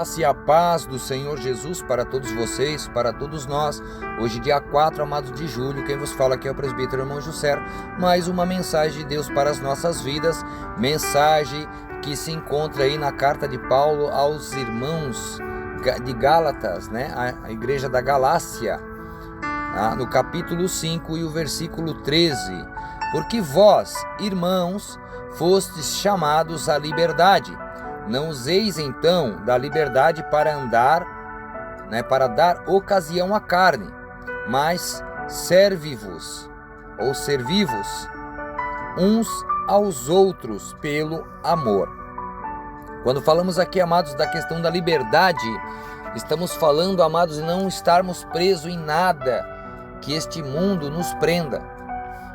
Graça e a paz do Senhor Jesus para todos vocês, para todos nós. Hoje, dia 4, amados de julho, quem vos fala aqui é o presbítero irmão José. Mais uma mensagem de Deus para as nossas vidas. Mensagem que se encontra aí na carta de Paulo aos irmãos de Gálatas, né? A igreja da Galácia, no capítulo 5 e o versículo 13. Porque vós, irmãos, fostes chamados à liberdade. Não useis então da liberdade para andar, para dar ocasião à carne, mas servi-vos uns aos outros pelo amor. Quando falamos aqui, amados, da questão da liberdade, estamos falando, amados, de não estarmos presos em nada que este mundo nos prenda.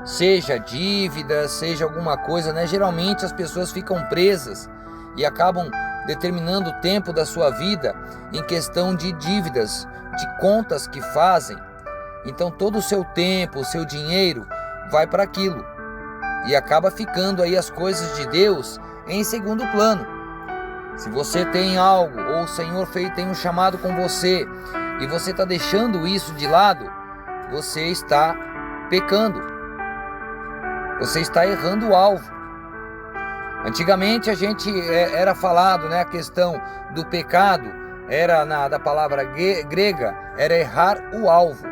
Seja dívida, seja alguma coisa, Geralmente as pessoas ficam presas e acabam determinando o tempo da sua vida em questão de dívidas, de contas que fazem. Então todo o seu tempo, o seu dinheiro vai para aquilo e acaba ficando aí as coisas de Deus em segundo plano. Se você tem algo, ou o Senhor tem um chamado com você e você está deixando isso de lado, você está pecando, você está errando o alvo. Antigamente a gente era falado, a questão do pecado, era da palavra grega, era errar o alvo.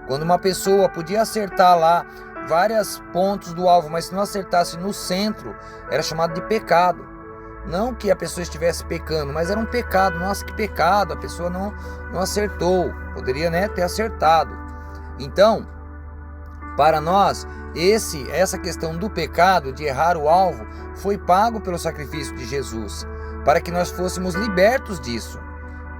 Quando uma pessoa podia acertar lá vários pontos do alvo, mas se não acertasse no centro, era chamado de pecado. Não que a pessoa estivesse pecando, mas era um pecado. Nossa, que pecado, a pessoa não acertou, poderia ter acertado. Então, para nós, essa questão do pecado, de errar o alvo, foi pago pelo sacrifício de Jesus, para que nós fôssemos libertos disso,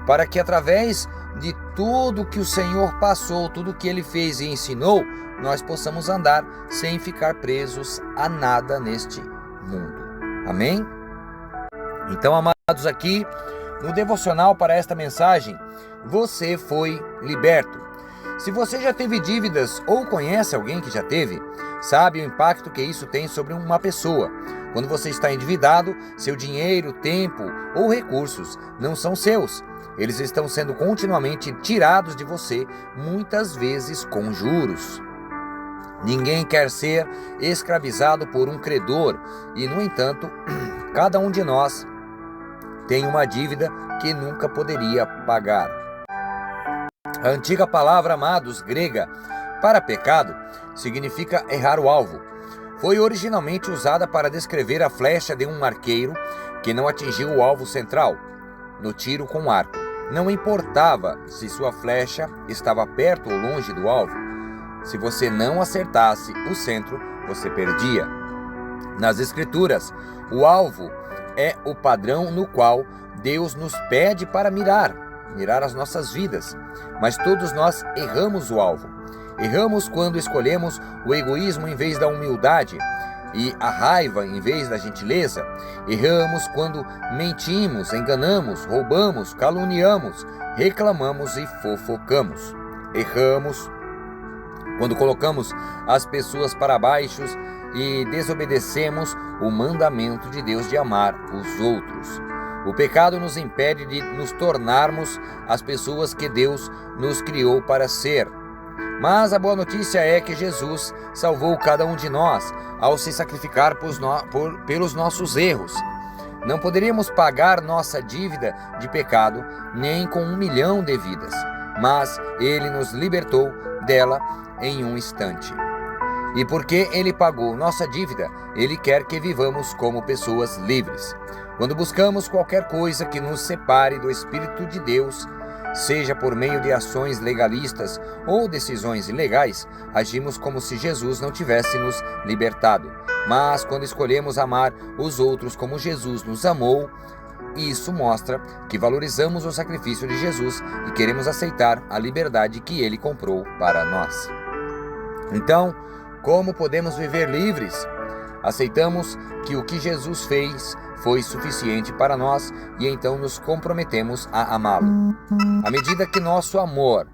para que através de tudo que o Senhor passou, tudo que Ele fez e ensinou, nós possamos andar sem ficar presos a nada neste mundo. Amém? Então, amados, aqui no devocional para esta mensagem, você foi liberto. Se você já teve dívidas ou conhece alguém que já teve, sabe o impacto que isso tem sobre uma pessoa. Quando você está endividado, seu dinheiro, tempo ou recursos não são seus. Eles estão sendo continuamente tirados de você, muitas vezes com juros. Ninguém quer ser escravizado por um credor e, no entanto, cada um de nós tem uma dívida que nunca poderia pagar. A antiga palavra, amados, grega, para pecado, significa errar o alvo. Foi originalmente usada para descrever a flecha de um arqueiro que não atingiu o alvo central, no tiro com arco. Não importava se sua flecha estava perto ou longe do alvo. Se você não acertasse o centro, você perdia. Nas Escrituras, o alvo é o padrão no qual Deus nos pede para mirar as nossas vidas, mas todos nós erramos o alvo. Erramos quando escolhemos o egoísmo em vez da humildade e a raiva em vez da gentileza. Erramos quando mentimos, enganamos, roubamos, caluniamos, reclamamos e fofocamos. Erramos quando colocamos as pessoas para baixo e desobedecemos o mandamento de Deus de amar os outros. O pecado nos impede de nos tornarmos as pessoas que Deus nos criou para ser. Mas a boa notícia é que Jesus salvou cada um de nós ao se sacrificar pelos nossos erros. Não poderíamos pagar nossa dívida de pecado nem com 1 milhão de vidas, mas Ele nos libertou dela em um instante. E porque Ele pagou nossa dívida, Ele quer que vivamos como pessoas livres. Quando buscamos qualquer coisa que nos separe do Espírito de Deus, seja por meio de ações legalistas ou decisões ilegais, agimos como se Jesus não tivesse nos libertado. Mas quando escolhemos amar os outros como Jesus nos amou, isso mostra que valorizamos o sacrifício de Jesus e queremos aceitar a liberdade que Ele comprou para nós. Então, como podemos viver livres? Aceitamos que o que Jesus fez foi suficiente para nós e então nos comprometemos a amá-lo. À medida que nosso amor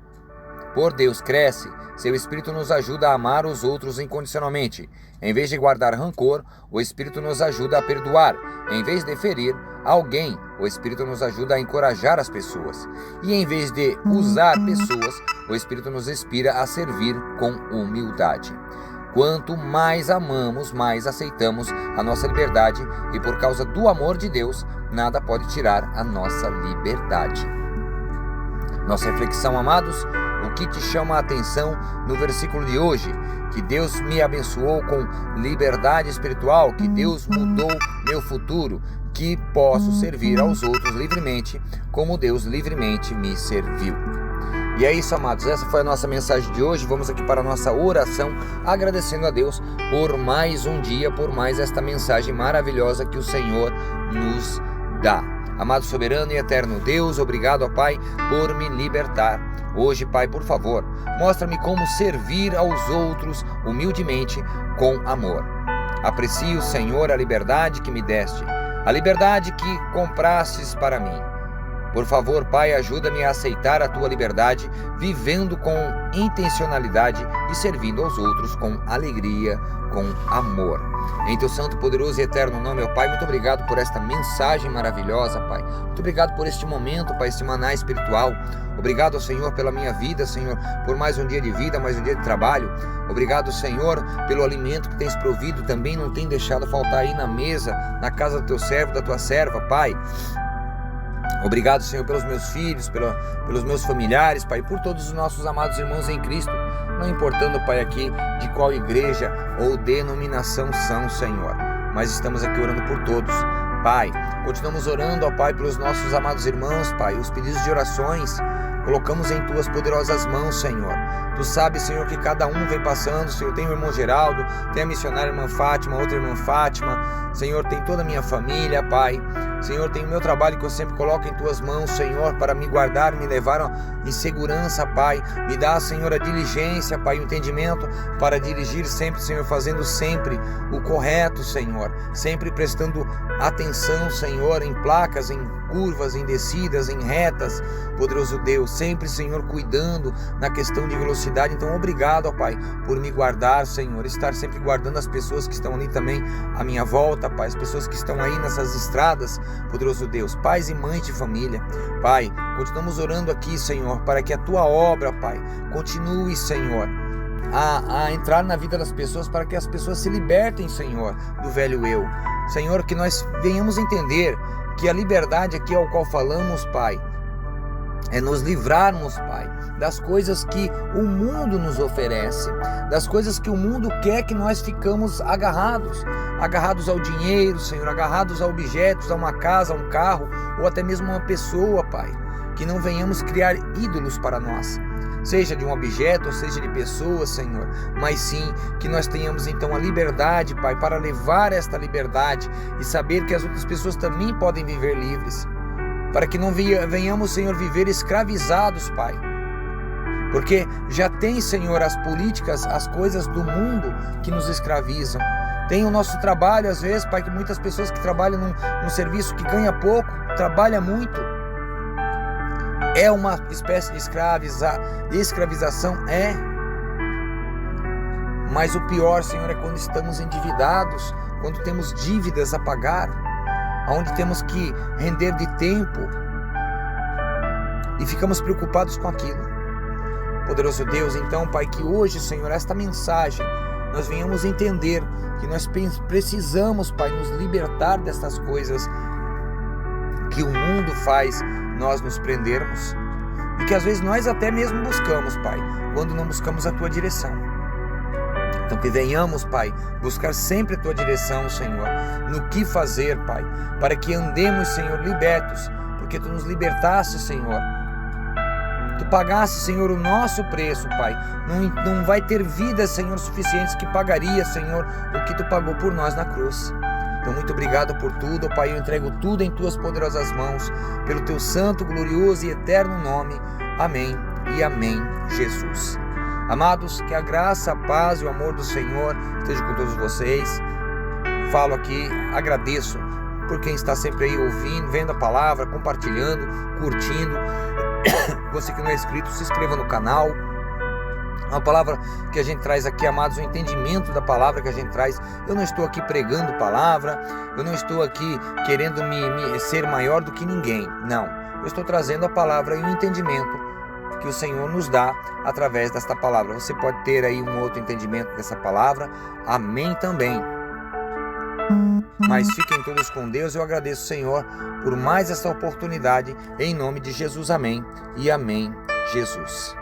por Deus cresce, Seu Espírito nos ajuda a amar os outros incondicionalmente. Em vez de guardar rancor, o Espírito nos ajuda a perdoar. Em vez de ferir alguém, o Espírito nos ajuda a encorajar as pessoas. E em vez de usar pessoas, o Espírito nos inspira a servir com humildade. Quanto mais amamos, mais aceitamos a nossa liberdade, e por causa do amor de Deus, nada pode tirar a nossa liberdade. Nossa reflexão, amados: o que te chama a atenção no versículo de hoje? Que Deus me abençoou com liberdade espiritual, que Deus mudou meu futuro, que posso servir aos outros livremente, como Deus livremente me serviu. E é isso, amados, essa foi a nossa mensagem de hoje. Vamos aqui para a nossa oração, agradecendo a Deus por mais um dia, por mais esta mensagem maravilhosa que o Senhor nos dá. Amado soberano e eterno Deus, obrigado, ó Pai, por me libertar. Hoje, Pai, por favor, mostra-me como servir aos outros humildemente com amor. Aprecio, Senhor, a liberdade que me deste, a liberdade que comprastes para mim. Por favor, Pai, ajuda-me a aceitar a Tua liberdade, vivendo com intencionalidade e servindo aos outros com alegria, com amor. Em Teu santo, poderoso e eterno nome, ó Pai, muito obrigado por esta mensagem maravilhosa, Pai. Muito obrigado por este momento, Pai, este maná espiritual. Obrigado, Senhor, pela minha vida, Senhor, por mais um dia de vida, mais um dia de trabalho. Obrigado, Senhor, pelo alimento que Tens provido, também não tem deixado faltar aí na mesa, na casa do Teu servo, da Tua serva, Pai. Obrigado, Senhor, pelos meus filhos, pelos meus familiares, Pai, por todos os nossos amados irmãos em Cristo, não importando, Pai, aqui de qual igreja ou denominação são, Senhor, mas estamos aqui orando por todos. Pai, continuamos orando, ó Pai, pelos nossos amados irmãos, Pai, os pedidos de orações colocamos em Tuas poderosas mãos, Senhor. Tu sabes, Senhor, que cada um vem passando, Senhor. Tem o irmão Geraldo, tem a missionária irmã Fátima, outra irmã Fátima, Senhor, tem toda a minha família, Pai. Senhor, tem o meu trabalho que eu sempre coloco em Tuas mãos, Senhor, para me guardar, me levar em segurança, Pai. Me dá, Senhor, a diligência, Pai, o entendimento para dirigir sempre, Senhor, fazendo sempre o correto, Senhor. Sempre prestando atenção, Senhor, em placas, em curvas, em descidas, em retas, poderoso Deus. Sempre, Senhor, cuidando na questão de velocidade. Então, obrigado, ó Pai, por me guardar, Senhor. Estar sempre guardando as pessoas que estão ali também à minha volta, Pai. As pessoas que estão aí nessas estradas, poderoso Deus, pais e mães de família, Pai, continuamos orando aqui, Senhor, para que a Tua obra, Pai, continue, Senhor, a entrar na vida das pessoas, para que as pessoas se libertem, Senhor, do velho eu. Senhor, que nós venhamos entender que a liberdade aqui ao qual falamos, Pai, é nos livrarmos, Pai, das coisas que o mundo nos oferece, das coisas que o mundo quer que nós ficamos agarrados ao dinheiro, Senhor, agarrados a objetos, a uma casa, a um carro, ou até mesmo uma pessoa, Pai. Que não venhamos criar ídolos para nós, seja de um objeto ou seja de pessoas, Senhor, mas sim que nós tenhamos então a liberdade, Pai, para levar esta liberdade e saber que as outras pessoas também podem viver livres. Para que não venhamos, Senhor, viver escravizados, Pai. Porque já tem, Senhor, as políticas, as coisas do mundo que nos escravizam. Tem o nosso trabalho, às vezes, Pai, que muitas pessoas que trabalham num serviço que ganha pouco, trabalha muito. É uma espécie de escravização, é. Mas o pior, Senhor, é quando estamos endividados, quando temos dívidas a pagar, onde temos que render de tempo e ficamos preocupados com aquilo. Poderoso Deus, então, Pai, que hoje, Senhor, esta mensagem, nós venhamos entender que nós precisamos, Pai, nos libertar destas coisas que o mundo faz nós nos prendermos e que às vezes nós até mesmo buscamos, Pai, quando não buscamos a Tua direção. Então que venhamos, Pai, buscar sempre a Tua direção, Senhor, no que fazer, Pai, para que andemos, Senhor, libertos, porque Tu nos libertaste, Senhor. Tu pagaste, Senhor, o nosso preço, Pai. Não vai ter vidas, Senhor, suficientes que pagaria, Senhor, o que Tu pagou por nós na cruz. Então, muito obrigado por tudo, Pai. Eu entrego tudo em Tuas poderosas mãos, pelo Teu santo, glorioso e eterno nome. Amém e amém, Jesus. Amados, que a graça, a paz e o amor do Senhor esteja com todos vocês. Falo aqui, agradeço por quem está sempre aí ouvindo, vendo a palavra, compartilhando, curtindo. Você que não é inscrito, se inscreva no canal, Uma palavra que a gente traz aqui, amados, o entendimento da palavra que a gente traz. Eu não estou aqui pregando palavra, eu não estou aqui querendo me ser maior do que ninguém. Não, eu estou trazendo a palavra e o entendimento que o Senhor nos dá através desta palavra. Você pode ter aí um outro entendimento dessa palavra. Amém também. Mas fiquem todos com Deus. Eu agradeço, Senhor, por mais essa oportunidade. Em nome de Jesus, amém. E amém, Jesus.